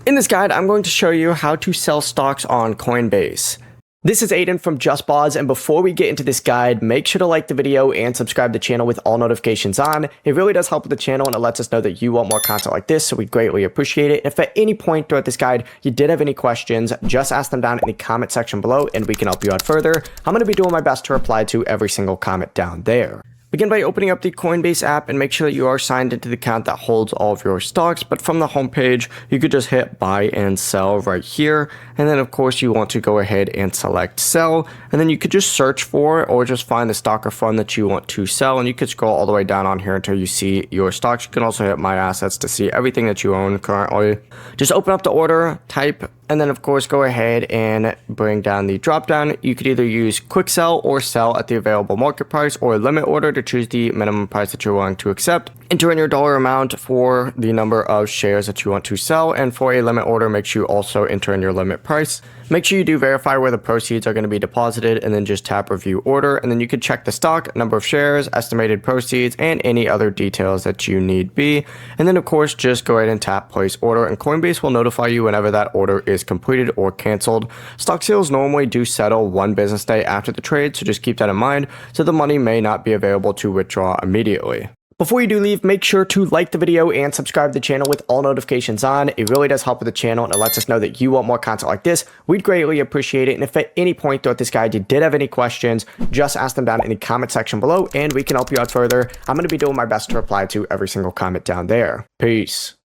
In this guide, I'm going to show you how to sell stocks on Coinbase. This is Aiden from JustBoz, and before we get into this guide, make sure to like the video and subscribe to the channel with all notifications on. It really does help with the channel, and it lets us know that you want more content like this, so we greatly appreciate it. If at any point throughout this guide you did have any questions, just ask them down in the comment section below, and we can help you out further. I'm going to be doing my best to reply to every single comment down there. Begin by opening up the Coinbase app and make sure that you are signed into the account that holds all of your stocks. But from the homepage, you could just hit buy and sell right here. And then of course you want to go ahead and select sell. And then you could just search for or just find the stock or fund that you want to sell. And you could scroll all the way down on here until you see your stocks. You can also hit my assets to see everything that you own currently. Just open up the order, type, and then of course go ahead and bring down the drop down. You could either use quick sell or sell at the available market price or limit order to choose the minimum price that you're willing to accept. Enter in your dollar amount for the number of shares that you want to sell, and for a limit order, make sure you also enter in your limit price. Make sure you do verify where the proceeds are going to be deposited, and then just tap review order, and then you can check the stock, number of shares, estimated proceeds, and any other details that you need be. And then of course just go ahead and tap place order, and Coinbase will notify you whenever that order is completed or canceled. Stock sales normally do settle 1 business day after the trade, so just keep that in mind, so the money may not be available to withdraw immediately. Before you do leave, make sure to like the video and subscribe to the channel with all notifications on. It really does help with the channel, and it lets us know that you want more content like this. We'd greatly appreciate it. And if at any point throughout this guide you did have any questions, just ask them down in the comment section below and we can help you out further. I'm going to be doing my best to reply to every single comment down there. Peace.